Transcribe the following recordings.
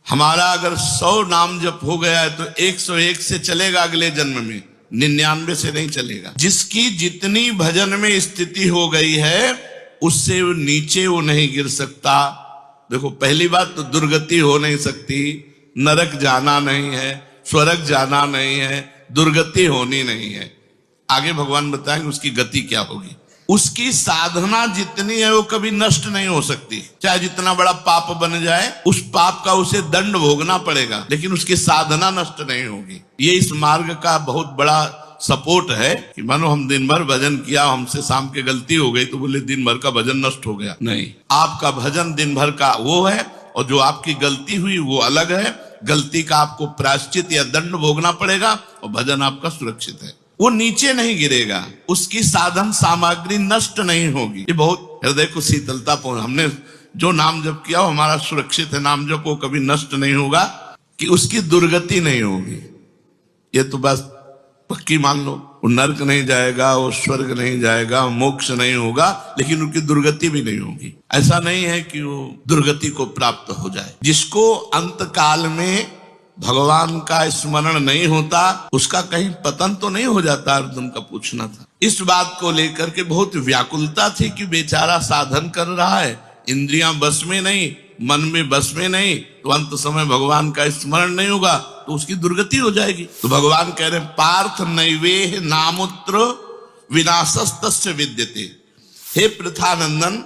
हमारा अगर 100 नाम जप हो गया है तो 101 से चलेगा अगले जन्म में, 99 से नहीं चलेगा। जिसकी जितनी भजन में स्थिति हो गई है उससे नीचे वो नहीं गिर सकता। देखो, पहली बात तो दुर्गति हो नहीं सकती, नरक जाना नहीं है, स्वर्ग जाना नहीं है, दुर्गति होनी नहीं है। आगे भगवान बताएंगे उसकी गति क्या होगी। उसकी साधना जितनी है वो कभी नष्ट नहीं हो सकती। चाहे जितना बड़ा पाप बन जाए, उस पाप का उसे दंड भोगना पड़ेगा, लेकिन उसकी साधना नष्ट नहीं होगी। ये इस मार्ग का बहुत बड़ा सपोर्ट है कि मानो हम दिन भर भजन किया, हमसे शाम के गलती हो गई तो बोले दिन भर का भजन नष्ट हो गया। नहीं, आपका भजन दिन भर का वो है, और जो आपकी गलती हुई वो अलग है। गलती का आपको प्रायश्चित या दंड भोगना पड़ेगा, और भजन आपका सुरक्षित है, वो नीचे नहीं गिरेगा, उसकी साधन सामग्री नष्ट नहीं होगी। ये बहुत हृदय को शीतलता पहुंच। हमने जो नाम जप किया वो हमारा सुरक्षित है, नाम जप वो कभी नष्ट नहीं होगा, कि उसकी दुर्गति नहीं होगी। ये तो बस पक्की मान लो, वो नरक नहीं जाएगा, वो स्वर्ग नहीं जाएगा, मोक्ष नहीं होगा, लेकिन उनकी दुर्गति भी नहीं होगी। ऐसा नहीं है कि वो दुर्गति को प्राप्त हो जाए। जिसको अंत काल में भगवान का स्मरण नहीं होता, उसका कहीं पतन तो नहीं हो जाता, अर्जुन का पूछना था। इस बात को लेकर के बहुत व्याकुलता थी कि बेचारा साधन कर रहा है, इंद्रियां बस में नहीं, मन में बस में नहीं, तो अंत समय भगवान का स्मरण नहीं होगा तो उसकी दुर्गति हो जाएगी। तो भगवान कह रहे पार्थ नैवेह नामुत्र विनाशस्तस्य विद्यते। हे पृथानंदन,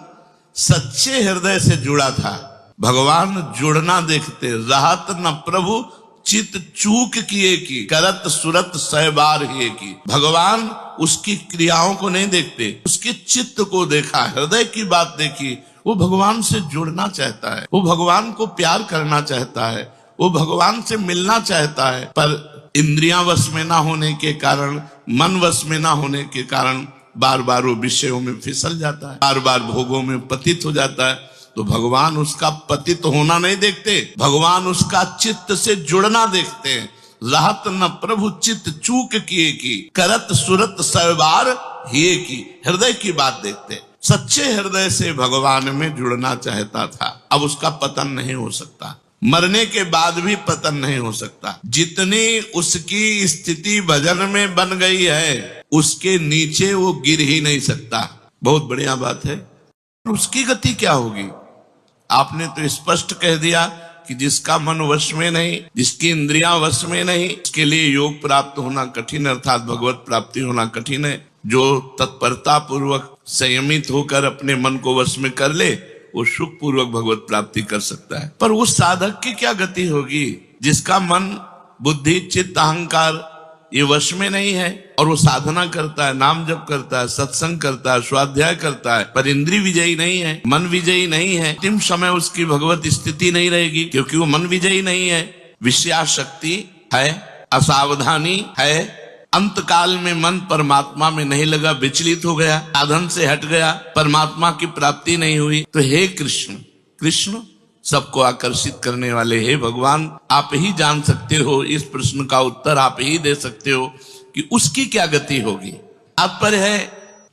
सच्चे हृदय से जुड़ा था, भगवान जुड़ना देखते, रहत न प्रभु चित चूक किए की, करत सुरत सहबार ही की। भगवान उसकी क्रियाओं को नहीं देखते, उसके चित्त को देखा, हृदय की बात देखी। वो भगवान से जुड़ना चाहता है, वो भगवान को प्यार करना चाहता है, वो भगवान से मिलना चाहता है, पर इंद्रियां वश में ना होने के कारण, मन वश में ना होने के कारण बार बार वो विषयों में फिसल जाता है, बार बार भोगों में पतित हो जाता है। तो भगवान उसका पतित होना नहीं देखते, भगवान उसका चित्त से जुड़ना देखते हैं। रहत न प्रभु चित्त चूक किए की, करत सुरत सहबार हिए की। हृदय की बात देखते, सच्चे हृदय से भगवान में जुड़ना चाहता था। अब उसका पतन नहीं हो सकता, मरने के बाद भी पतन नहीं हो सकता। जितनी उसकी स्थिति भजन में बन गई है, उसके नीचे वो गिर ही नहीं सकता। बहुत बढ़िया बात है। उसकी गति क्या होगी? आपने तो स्पष्ट कह दिया कि जिसका मन वश में नहीं, जिसकी इंद्रियां वश में नहीं, उसके लिए योग प्राप्त होना कठिन, अर्थात भगवत प्राप्ति होना कठिन है। जो तत्परता पूर्वक संयमित होकर अपने मन को वश में कर ले, वो सुख पूर्वक भगवत प्राप्ति कर सकता है। पर उस साधक की क्या गति होगी जिसका मन, बुद्धि, चित्त, अहंकार ये वश में नहीं है, और वो साधना करता है, नाम जप करता है, सत्संग करता है, स्वाध्याय करता है, पर इंद्रिय विजयी नहीं है, मन विजयी नहीं है। अंतिम समय उसकी भगवत स्थिति नहीं रहेगी, क्योंकि वो मन विजयी नहीं है। विषयाशक्ति है, असावधानी है, अंत काल में मन परमात्मा में नहीं लगा, विचलित हो गया, साधन से हट गया, परमात्मा की प्राप्ति नहीं हुई। तो हे कृष्ण, कृष्ण सबको आकर्षित करने वाले, हे भगवान, आप ही जान सकते हो, इस प्रश्न का उत्तर आप ही दे सकते हो कि उसकी क्या गति होगी। तात्पर्य है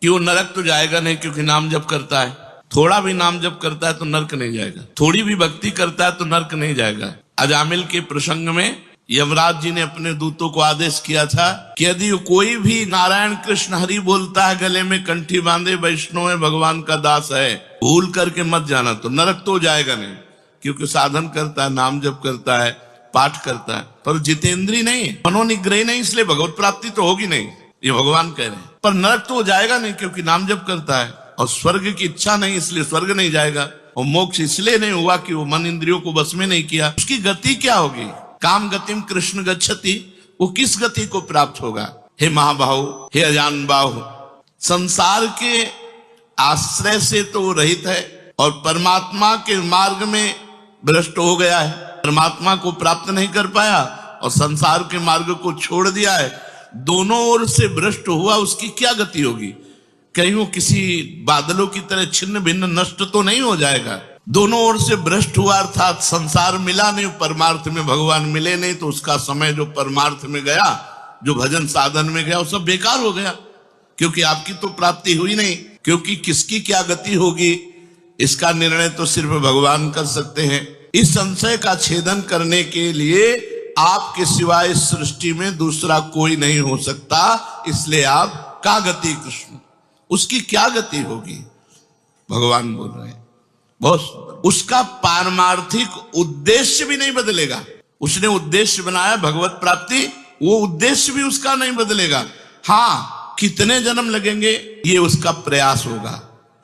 कि वो नरक तो जाएगा नहीं, क्योंकि नाम जप करता है। थोड़ा भी नाम जप करता है तो नरक नहीं जाएगा, थोड़ी भी भक्ति करता है तो नरक नहीं जाएगा। अजामिल के प्रसंग में यमराज जी ने अपने दूतों को आदेश किया था कि यदि कोई भी नारायण कृष्ण हरि बोलता है, गले में कंठी बांधे, वैष्णव है, भगवान का दास है, भूल करके मत जाना, तो नरक तो जाएगा नहीं, क्योंकि साधन करता है, नाम जप करता है, पाठ करता है, पर जितेंद्री नहीं, मनोनिग्रही नहीं, इसलिए भगवत प्राप्ति तो होगी नहीं, ये भगवान कह रहे हैं। पर नरक तो जाएगा नहीं, क्योंकि नाम जप करता है, और स्वर्ग की इच्छा नहीं, इसलिए स्वर्ग नहीं जाएगा, और मोक्ष इसलिए नहीं हुआ कि वो मन इंद्रियों को बस में नहीं किया। उसकी गति क्या होगी? काम गतिम कृष्ण गच्छति, वो किस गति को प्राप्त होगा? हे महाबाहु, हे अजान बाहु, संसार के आश्रय से तो वो रहित है, और परमात्मा के मार्ग में भ्रष्ट हो गया है, परमात्मा को प्राप्त नहीं कर पाया, और संसार के मार्ग को छोड़ दिया है। दोनों ओर से भ्रष्ट हुआ, उसकी क्या गति होगी? कहीं वो किसी बादलों की तरह छिन्न भिन्न नष्ट तो नहीं हो जाएगा? दोनों ओर से भ्रष्ट हुआ, अर्थात संसार मिला नहीं, परमार्थ में भगवान मिले नहीं, तो उसका समय जो परमार्थ में गया, जो भजन साधन में गया, वो सब बेकार हो गया, क्योंकि आपकी तो प्राप्ति हुई नहीं। क्योंकि किसकी क्या गति होगी इसका निर्णय तो सिर्फ भगवान कर सकते हैं। इस संशय का छेदन करने के लिए आपके सिवाय इस सृष्टि में दूसरा कोई नहीं हो सकता, इसलिए आप का गति कृष्ण, उसकी क्या गति होगी? भगवान बोल रहे हैं बहुत, उसका पारमार्थिक उद्देश्य भी नहीं बदलेगा। उसने उद्देश्य बनाया भगवत प्राप्ति, वो उद्देश्य भी उसका नहीं बदलेगा। हाँ, कितने जन्म लगेंगे ये उसका प्रयास होगा,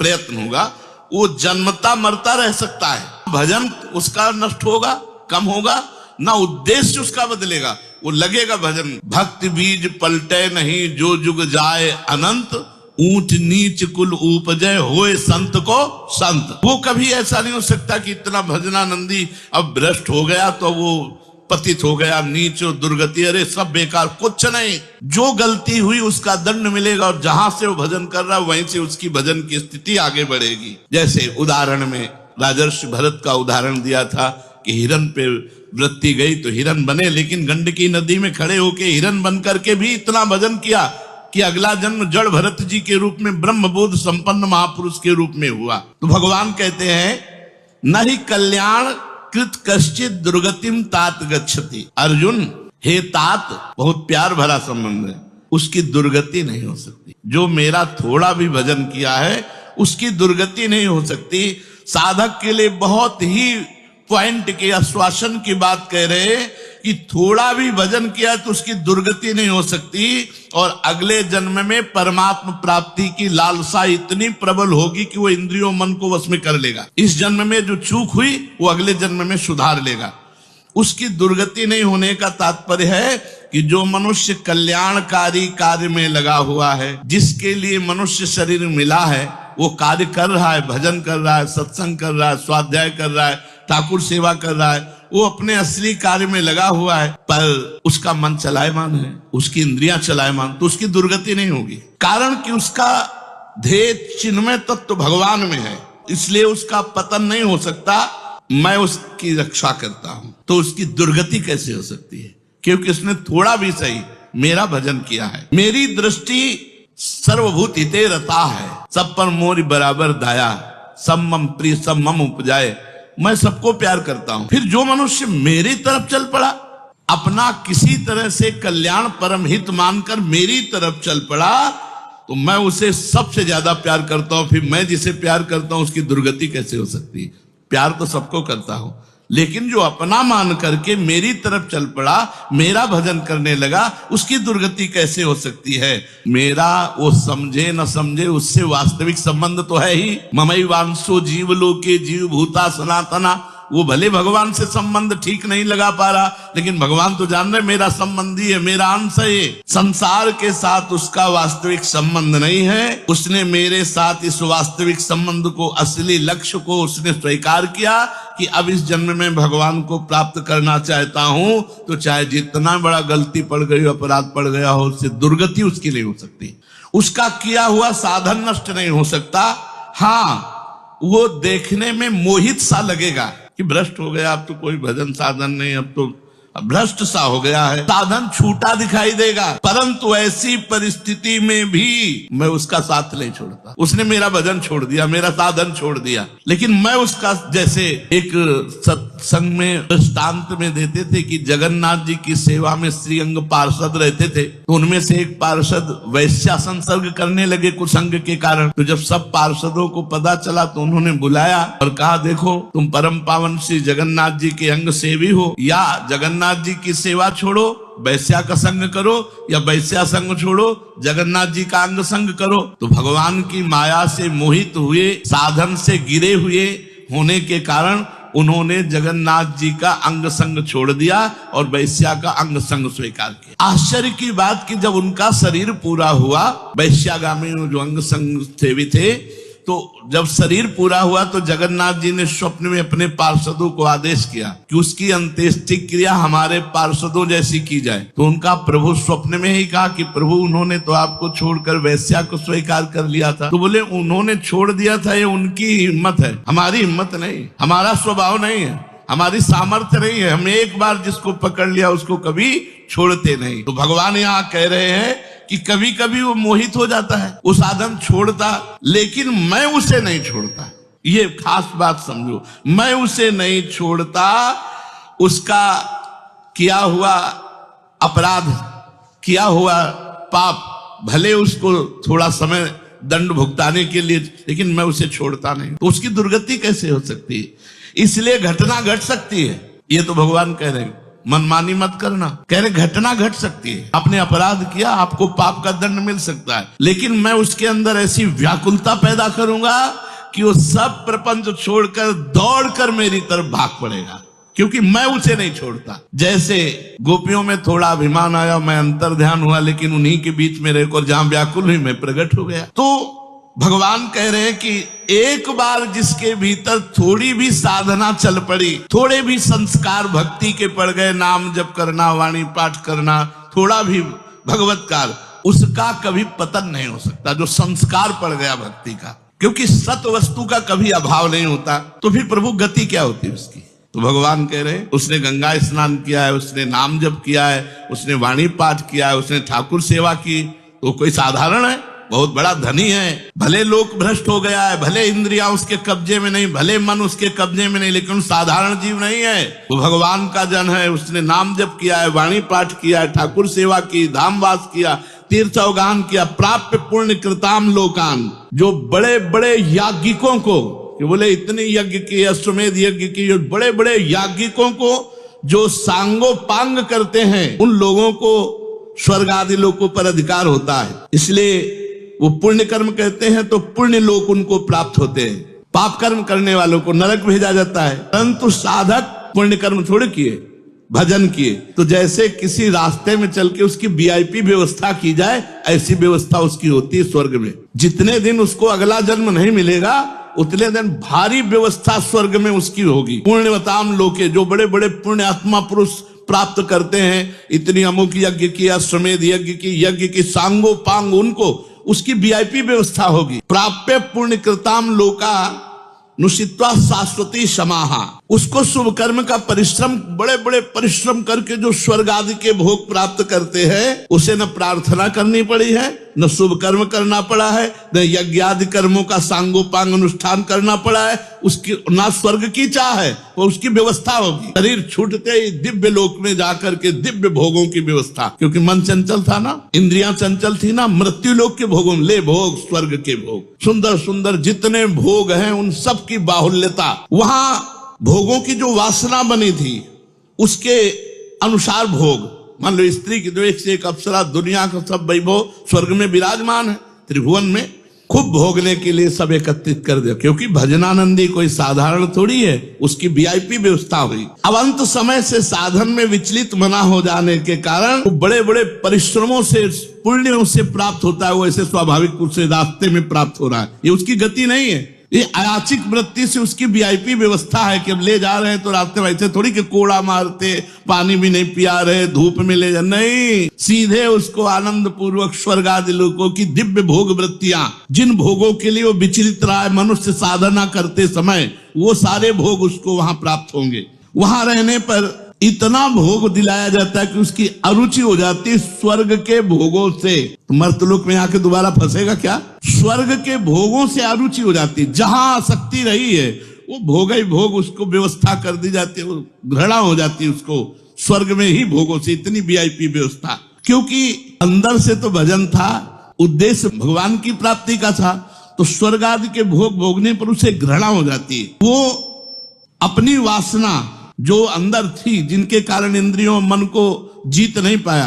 प्रयत्न होगा। वो जन्मता मरता रह सकता है, भजन उसका नष्ट होगा, कम होगा ना, उद्देश्य उसका बदलेगा, वो लगेगा भजन। भक्ति बीज पलटे नहीं, जो जुग जाए अनंत, ऊंच नीच कुल उपजय होए संत को संत। वो कभी ऐसा नहीं हो सकता कि इतना भजनानंदी अब भ्रष्ट हो गया तो वो पतित हो गया, नीच और दुर्गति, अरे सब बेकार, कुछ नहीं। जो गलती हुई उसका दंड मिलेगा, और जहां से वो भजन कर रहा है वहीं से उसकी भजन की स्थिति आगे बढ़ेगी। जैसे उदाहरण में राजर्षि भरत का उदाहरण दिया था कि हिरन पे वृत्ति गई तो हिरन बने, लेकिन गंडकी नदी में खड़े होके हिरन बन करके भी इतना भजन किया कि अगला जन्म जड़ भरत जी के रूप में ब्रह्मबोध संपन्न महापुरुष के रूप में हुआ। तो भगवान कहते हैं नहीं कल्याण कृत कश्चित दुर्गतिम तात गच्छति। अर्जुन, हे तात, बहुत प्यार भरा संबंध है, उसकी दुर्गति नहीं हो सकती। जो मेरा थोड़ा भी भजन किया है उसकी दुर्गति नहीं हो सकती। साधक के लिए बहुत ही पॉइंट के आश्वासन की बात कह रहे हैं कि थोड़ा भी भजन किया तो उसकी दुर्गति नहीं हो सकती, और अगले जन्म में परमात्मा प्राप्ति की लालसा इतनी प्रबल होगी कि वो इंद्रियों मन को वश में कर लेगा। इस जन्म में जो चूक हुई वो अगले जन्म में सुधार लेगा। उसकी दुर्गति नहीं होने का तात्पर्य है कि जो मनुष्य कल्याणकारी कार्य में लगा हुआ है, जिसके लिए मनुष्य शरीर मिला है, वो कार्य कर रहा है, भजन कर रहा है, सत्संग कर रहा है, स्वाध्याय कर रहा है, ठाकुर सेवा कर रहा है, वो अपने असली कार्य में लगा हुआ है, पर उसका मन चलायमान है, उसकी इंद्रियां चलायमान, तो उसकी दुर्गति नहीं होगी। कारण कि उसका ध्येय चिन्मय तत्व भगवान में है, इसलिए उसका पतन नहीं हो सकता। मैं उसकी रक्षा करता हूं, तो उसकी दुर्गति कैसे हो सकती है? क्योंकि उसने थोड़ा भी सही मेरा भजन किया है। मेरी दृष्टि सर्वभूत हिते रता है, सब पर मोरी बराबर दाया, सब मम प्रिय सब मम उपजाए। मैं सबको प्यार करता हूं। फिर जो मनुष्य मेरी तरफ चल पड़ा, अपना किसी तरह से कल्याण परम हित मानकर मेरी तरफ चल पड़ा, तो मैं उसे सबसे ज्यादा प्यार करता हूं। फिर मैं जिसे प्यार करता हूं उसकी दुर्गति कैसे हो सकती है? प्यार तो सबको करता हूं, लेकिन जो अपना मान करके मेरी तरफ चल पड़ा, मेरा भजन करने लगा, उसकी दुर्गति कैसे हो सकती है? मेरा वो समझे न समझे, उससे वास्तविक संबंध तो है ही। ममई वांसो जीव लोके जीव भूता सनातना। वो भले भगवान से संबंध ठीक नहीं लगा पा रहा, लेकिन भगवान तो जान रहे मेरा संबंधी है, मेरा अंश है। ये संसार के साथ उसका वास्तविक संबंध नहीं है। उसने मेरे साथ इस वास्तविक संबंध को, असली लक्ष्य को उसने स्वीकार किया कि अब इस जन्म में भगवान को प्राप्त करना चाहता हूं, तो चाहे जितना बड़ा गलती पड़ गई हो, अपराध पड़ गया हो, उससे दुर्गति उसकी नहीं हो सकती। उसका किया हुआ साधन नष्ट नहीं हो सकता। हाँ, वो देखने में मोहित सा लगेगा कि भ्रष्ट हो गया, अब तो कोई भजन साधन नहीं, अब तो भ्रष्ट सा हो गया है, साधन छूटा दिखाई देगा। परंतु ऐसी परिस्थिति में भी मैं उसका साथ नहीं छोड़ता। उसने मेरा भजन छोड़ दिया, मेरा साधन छोड़ दिया, लेकिन मैं उसका, जैसे एक सत्संग में दृष्टांत में देते थे कि जगन्नाथ जी की सेवा में श्रीअंग पार्षद रहते थे, तो उनमें से एक पार्षद वैश्या संसर्ग करने लगे कुसंग के कारण। तो जब सब पार्षदों को पता चला तो उन्होंने बुलाया और कहा, देखो तुम परम पावन श्री जगन्नाथ जी के अंग सेवी हो, या जगन्नाथ जी की सेवा छोड़ो वैश्या का संग करो, या वैश्या संग छोड़ो जगन्नाथ जी का अंग संग करो। तो भगवान की माया से मोहित हुए, साधन से गिरे हुए होने के कारण उन्होंने जगन्नाथ जी का अंग संग छोड़ दिया और वैश्या का अंग संग स्वीकार किया। आश्चर्य की बात कि जब उनका शरीर पूरा हुआ, वैश्यागामी जो अंग संग सेवी थे, तो जब शरीर पूरा हुआ तो जगन्नाथ जी ने स्वप्न में अपने पार्षदों को आदेश किया कि उसकी अंत्येष्टि क्रिया हमारे पार्षदों जैसी की जाए। तो उनका प्रभु स्वप्न में ही कहा कि प्रभु उन्होंने तो आपको छोड़कर वैश्या को स्वीकार कर लिया था। तो बोले उन्होंने छोड़ दिया था, ये उनकी हिम्मत है, हमारी हिम्मत नहीं, हमारा स्वभाव नहीं है, हमारी सामर्थ्य नहीं है। हम एक बार जिसको पकड़ लिया उसको कभी छोड़ते नहीं। तो भगवान यहाँ कह रहे हैं कि कभी कभी वो मोहित हो जाता है, वो साधन छोड़ता, लेकिन मैं उसे नहीं छोड़ता। ये खास बात समझो, मैं उसे नहीं छोड़ता, उसका किया हुआ अपराध, किया हुआ पाप, भले उसको थोड़ा समय दंड भुगताने के लिए, लेकिन मैं उसे छोड़ता नहीं। तो उसकी दुर्गति कैसे हो सकती है? इसलिए घटना घट सकती है। ये तो भगवान कह रहे हैं, मनमानी मत करना। कह रहे घटना घट सकती है, आपने अपराध किया, आपको पाप का दंड मिल सकता है, लेकिन मैं उसके अंदर ऐसी व्याकुलता पैदा करूंगा कि वो सब प्रपंच छोड़कर दौड़कर मेरी तरफ भाग पड़ेगा, क्योंकि मैं उसे नहीं छोड़ता। जैसे गोपियों में थोड़ा अभिमान आया, मैं अंतर ध्यान हुआ, लेकिन उन्हीं के बीच में रहकर जहां व्याकुल हुई मैं प्रकट हो गया। तो भगवान कह रहे हैं कि एक बार जिसके भीतर थोड़ी भी साधना चल पड़ी, थोड़े भी संस्कार भक्ति के पड़ गए, नाम जप करना, वाणी पाठ करना, थोड़ा भी भगवत्कार, उसका कभी पतन नहीं हो सकता। जो संस्कार पड़ गया भक्ति का, क्योंकि सत वस्तु का कभी अभाव नहीं होता, तो फिर प्रभु गति क्या होती है उसकी? तो भगवान कह रहे हैं उसने गंगा स्नान किया है, उसने नाम जप किया है, उसने वाणी पाठ किया है, उसने ठाकुर सेवा की, तो कोई साधारण है? बहुत बड़ा धनी है। भले लोक भ्रष्ट हो गया है, भले इंद्रियां उसके कब्जे में नहीं, भले मन उसके कब्जे में नहीं, लेकिन साधारण जीव नहीं है। वो भगवान का जन है, उसने नाम जप किया है, वाणी पाठ किया है, ठाकुर सेवा की, धामवास किया, तीर्थ अवगान किया, प्राप्य पुण्य कृताम लोकान। जो बड़े बड़े याज्ञिकों को, कि बोले इतने यज्ञ की, अश्वमेध यज्ञ की, जो बड़े बड़े याज्ञिकों को जो सांगोपांग करते हैं, उन लोगों को स्वर्ग आदि लोकों पर अधिकार होता है। इसलिए वो पुण्य कर्म कहते हैं तो पुण्य लोक उनको प्राप्त होते हैं। पाप कर्म करने वालों को नरक भेजा जाता है। परंतु साधक पुण्य कर्म थोड़े किए, भजन किए, तो जैसे किसी रास्ते में चल के उसकी वीआईपी व्यवस्था की जाए, ऐसी व्यवस्था उसकी होती है स्वर्ग में। जितने दिन उसको अगला जन्म नहीं मिलेगा, उतने दिन भारी व्यवस्था स्वर्ग में उसकी होगी। पुण्यवताम लोके, जो बड़े बड़े पुण्य आत्मा पुरुष प्राप्त करते हैं, इतनी अमुक यज्ञ की, अश्वमेध यज्ञ की सांगोपांग, उनको उसकी वीआईपी व्यवस्था होगी। प्राप्य पुण्य कृताम लोका नुषित्वा शाश्वती समाहा। उसको शुभ कर्म का परिश्रम, बड़े बड़े परिश्रम करके जो स्वर्ग आदि के भोग प्राप्त करते हैं, उसे न प्रार्थना करनी पड़ी है, न शुभ कर्म करना पड़ा है, न यज्ञ आदि कर्मों का सांगोपांग अनुष्ठान करना पड़ा है, उसकी ना स्वर्ग की चाह है, वो उसकी व्यवस्था होगी। शरीर छूटते ही दिव्य लोक में जाकर के दिव्य भोगों की व्यवस्था, क्योंकि मन चंचल था ना, इंद्रियां चंचल थी ना, मृत्यु लोक के भोगों, ले भोग स्वर्ग के भोग, सुंदर सुंदर जितने भोग हैं उन सब की बाहुल्यता, वहां भोगों की जो वासना बनी थी उसके अनुसार भोग। मान लो स्त्री की तो एक से एक अप्सरा, दुनिया का सब वैभव स्वर्ग में विराजमान है, त्रिभुवन में खूब भोगने के लिए सब एकत्रित कर दे, क्योंकि भजनानंदी कोई साधारण थोड़ी है, उसकी वीआईपी व्यवस्था हुई। अब अंत समय से साधन में विचलित मना हो जाने के कारण वो बड़े बड़े परिश्रमों से, पुण्यों से प्राप्त होता है, वो ऐसे स्वाभाविक रूप से रास्ते में प्राप्त हो रहा है। ये उसकी गति नहीं है, ये अयाचिक वृत्ति से उसकी वीआईपी व्यवस्था है कि अब ले जा रहे हैं तो रास्ते में ऐसे थोड़ी कि कोड़ा मारते, पानी भी नहीं पिया रहे, धूप में ले जा, नहीं, सीधे उसको आनंद पूर्वक स्वर्ग आदि लोगों की दिव्य भोग वृत्तियां, जिन भोगों के लिए वो विचलित रहा है मनुष्य साधना करते समय, वो सारे भोग उसको वहां प्राप्त होंगे। वहां रहने पर इतना भोग दिलाया जाता है कि उसकी अरुचि हो जाती है स्वर्ग के भोगों से। तो मर्तलोक में आके दोबारा फंसेगा क्या? स्वर्ग के भोगों से अरुचि हो जाती है, जहां आसक्ति रही है वो भोग ही भोग उसको व्यवस्था कर दी जाती है, वो घृणा हो जाती है उसको स्वर्ग में ही भोगों से, इतनी वीआईपी व्यवस्था। क्योंकि अंदर से तो भजन था, उद्देश्य भगवान की प्राप्ति का था, तो स्वर्ग आदि के भोग भोगने पर उसे घृणा हो जाती है। वो अपनी वासना जो अंदर थी, जिनके कारण इंद्रियों मन को जीत नहीं पाया,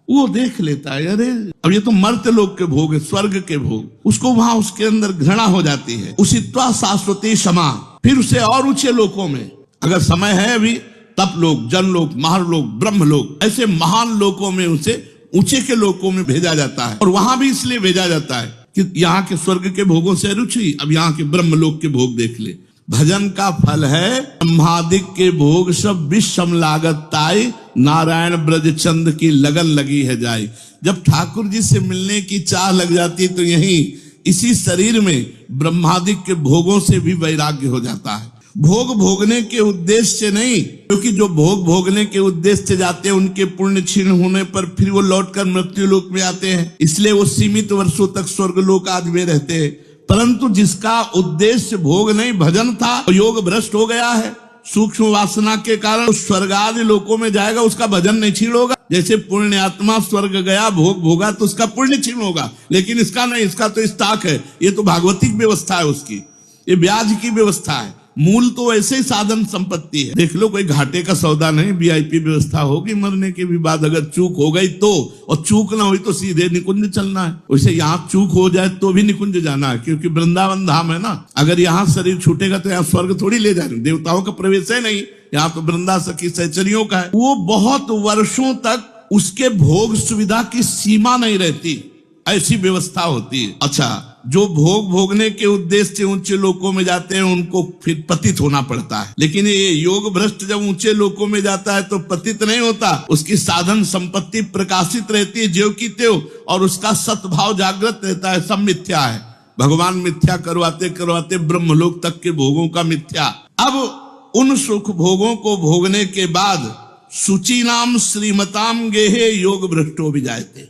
वो देख लेता है, अरे अब ये तो मर्त्य लोक के भोग है, स्वर्ग के भोग, उसको वहां उसके अंदर घृणा हो जाती है। उसित्वा शाश्वती क्षमा, फिर उसे और ऊंचे लोकों में, अगर समय है अभी, तप लोक, जन लोक, महालोक, ब्रह्म लोक, ऐसे महान लोकों में उसे ऊंचे के लोकों में भेजा जाता है। और वहां भी इसलिए भेजा जाता है कि यहाँ के स्वर्ग के भोगों से रुचि, अब यहाँ के ब्रह्म लोक के भोग देख ले। भजन का फल है ब्रह्मादिक के भोग सब विषम लागत ताई, नारायण ब्रज चंद की लगन लगी है जाई। जब ठाकुर जी से मिलने की चाह लग जाती है तो यही इसी शरीर में ब्रह्मादिक के भोगों से भी वैराग्य हो जाता है। भोग भोगने के उद्देश्य से नहीं, क्योंकि जो भोग भोगने के उद्देश्य से जाते हैं उनके पुण्य क्षीण होने पर फिर वो लौटकर मृत्यु लोक में आते हैं, इसलिए वो सीमित वर्षों तक स्वर्ग लोक आदि में रहते हैं। परंतु जिसका उद्देश्य भोग नहीं भजन था, योग भ्रष्ट हो गया है सूक्ष्म वासना के कारण, स्वर्ग आदि लोकों में जाएगा, उसका भजन नहीं छीण होगा। जैसे पुण्य आत्मा स्वर्ग गया, भोग भोगा तो उसका पुण्य छीण होगा, लेकिन इसका नहीं, इसका तो स्टॉक है, ये तो भागवतिक व्यवस्था है उसकी, ये ब्याज की व्यवस्था है। मूल तो ऐसे ही साधन संपत्ति है। देख लो, कोई घाटे का सौदा नहीं, वीआईपी व्यवस्था होगी। मरने के भी बाद अगर चूक हो गई तो, और चूक ना हुई तो सीधे निकुंज चलना है। वैसे यहाँ चूक हो जाए तो भी निकुंज जाना है, क्योंकि वृंदावन धाम है ना। अगर यहाँ शरीर छूटेगा तो यहाँ स्वर्ग थोड़ी ले जाएंगे, देवताओं का प्रवेश है नहीं, यहाँ तो वृंदा सखी सहचरियों का है। वो बहुत वर्षों तक उसके भोग सुविधा की सीमा नहीं रहती, ऐसी व्यवस्था होती है। अच्छा, जो भोग भोगने के उद्देश्य से ऊंचे लोकों में जाते हैं उनको फिर पतित होना पड़ता है, लेकिन ये योग भ्रष्ट जब ऊंचे लोकों में जाता है तो पतित नहीं होता, उसकी साधन संपत्ति प्रकाशित रहती है ज्यों की त्यों, और उसका सद्भाव जागृत रहता है। सब मिथ्या है, भगवान मिथ्या करवाते करवाते ब्रह्मलोक तक के भोगों का मिथ्या। अब उन सुख भोगों को भोगने के बाद शुचि नाम श्रीमताम गेहे योग भ्रष्टो भी जाते।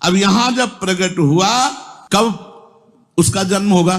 अब यहां जब प्रकट हुआ, कब उसका जन्म होगा,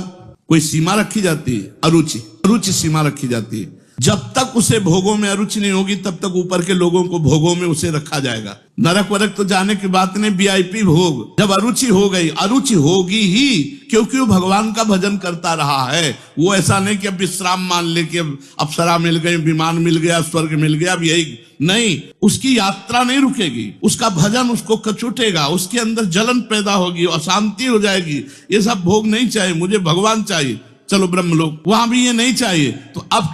कोई सीमा रखी जाती है, अरुचि सीमा रखी जाती है। जब तक उसे भोगों में अरुचि नहीं होगी तब तक ऊपर के लोगों को भोगों में उसे रखा जाएगा। नरक वरक तो जाने की बात नहीं, वीआईपी भोग। जब अरुचि हो गई, अरुचि होगी ही, क्योंकि वो भगवान का भजन करता रहा है। वो ऐसा नहीं कि अब विश्राम मान ले कि अब अप्सरा मिल गई, विमान मिल गया, स्वर्ग मिल गया, अब यही नहीं। उसकी यात्रा नहीं रुकेगी, उसका भजन उसको कचुटेगा, उसके अंदर जलन पैदा होगी, अशांति हो जाएगी। ये सब भोग नहीं चाहिए, मुझे भगवान चाहिए, चलो ब्रह्मलोक, वहां भी ये नहीं चाहिए। तो अब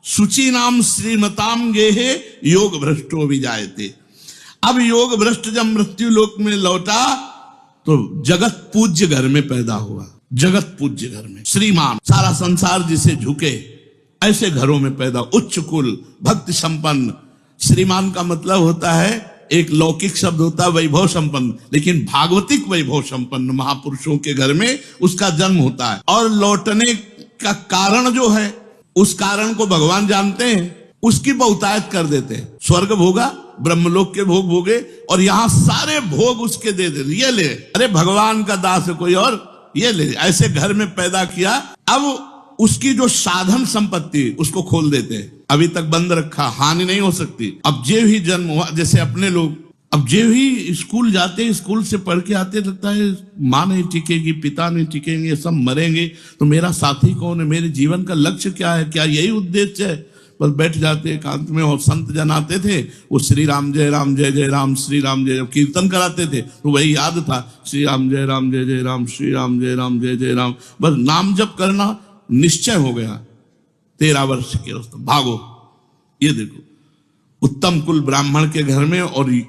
शुचि नाम श्रीमताम गेहे योग भ्रष्टो भी जायते। अब योग भ्रष्ट जब मृत्यु लोक में लौटा तो जगत पूज्य घर में पैदा हुआ। जगत पूज्य घर में श्रीमान, सारा संसार जिसे झुके, ऐसे घरों में पैदा, उच्च कुल, भक्ति संपन्न। श्रीमान का मतलब होता है, एक लौकिक शब्द होता है वैभव संपन्न, लेकिन भागवतिक वैभव संपन्न महापुरुषों के घर में उसका जन्म होता है। और लौटने का कारण जो है, उस कारण को भगवान जानते हैं, उसकी बहुतायत कर देते हैं। स्वर्ग भोगा, ब्रह्मलोक के भोग भोगे, और यहां सारे भोग उसके दे दे, ये ले, अरे भगवान का दास है कोई और, ये ले, ऐसे घर में पैदा किया। अब उसकी जो साधन संपत्ति उसको खोल देते हैं, अभी तक बंद रखा, हानि नहीं हो सकती। अब जे ही जन्म हुआ, जैसे अपने लोग अब जे ही स्कूल जाते, स्कूल से पढ़ के आते, लगता है माँ नहीं टिकेगी, पिता नहीं टिकेंगे, सब मरेंगे, तो मेरा साथी कौन है, मेरे जीवन का लक्ष्य क्या है, क्या यही उद्देश्य है। बस बैठ जाते एकांत में, और संत जन आते थे, वो श्री राम जय राम जय जय राम श्री राम जय, कीर्तन कराते थे तो वही याद था, श्री राम जय राम जय जय राम श्री राम जय राम जय जय राम। बस नाम जप करना निश्चय हो गया। 13 वर्ष के भागो, ये देखो, उत्तम कुल ब्राह्मण के घर में, और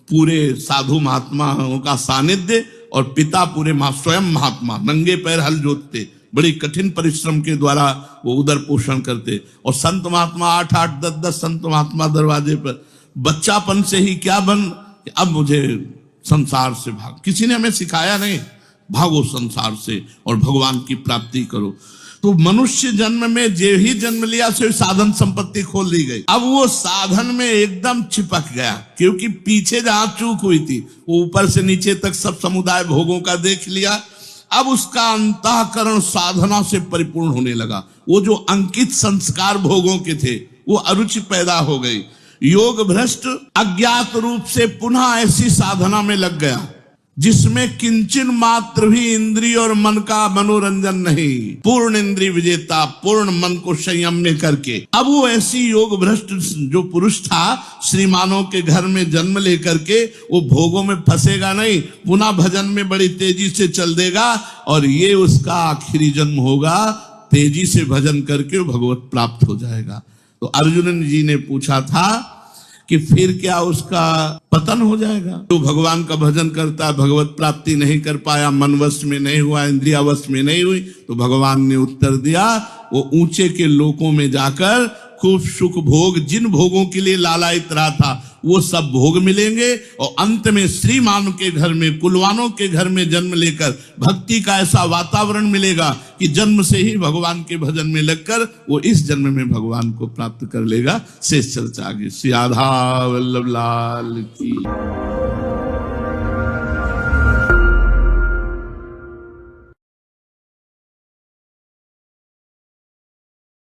पूरे साधु महात्माओं का सानिध्य, और पिता पूरे स्वयं महात्मा नंगे पैर हल जोतते, बड़ी कठिन परिश्रम के द्वारा वो उदर पोषण करते। और संत महात्मा 8-8, 10-10 संत महात्मा दरवाजे पर। बच्चापन से ही क्या बन, अब मुझे संसार से भाग, किसी ने हमें सिखाया नहीं, भागो संसार से और भगवान की प्राप्ति करो। तो मनुष्य जन्म में जे ही जन्म लिया से साधन संपत्ति खोल दी गई। अब वो साधन में एकदम चिपक गया, क्योंकि पीछे जहां चूक हुई थी वो ऊपर से नीचे तक सब समुदाय भोगों का देख लिया। अब उसका अंतःकरण साधना से परिपूर्ण होने लगा। वो जो अंकित संस्कार भोगों के थे वो अरुचि पैदा हो गई। योग भ्रष्ट अज्ञात रूप से पुनः ऐसी साधना में लग गया जिसमें किंचन मात्र भी इंद्रिय और मन का मनोरंजन नहीं, पूर्ण इंद्रिय विजेता, पूर्ण मन को संयम में करके। अब वो ऐसी योग भ्रष्ट जो पुरुष था, श्रीमानों के घर में जन्म लेकर के वो भोगों में फंसेगा नहीं, पुनः भजन में बड़ी तेजी से चल देगा, और ये उसका आखिरी जन्म होगा। तेजी से भजन करके वो भगवत प्राप्त हो जाएगा। तो अर्जुन जी ने पूछा था कि फिर क्या उसका पतन हो जाएगा? तो भगवान का भजन करता है, भगवत प्राप्ति नहीं कर पाया, मन वश में नहीं हुआ, इंद्रिया वश में नहीं हुई, तो भगवान ने उत्तर दिया, वो ऊंचे के लोकों में जाकर खूब सुख भोग, जिन भोगों के लिए लालायित रहा था वो सब भोग मिलेंगे, और अंत में श्रीमान के घर में, कुलवानों के घर में जन्म लेकर भक्ति का ऐसा वातावरण मिलेगा कि जन्म से ही भगवान के भजन में लगकर वो इस जन्म में भगवान को प्राप्त कर लेगा। शेष चर्चा आगे। श्री राधा वल्लभ लाल की।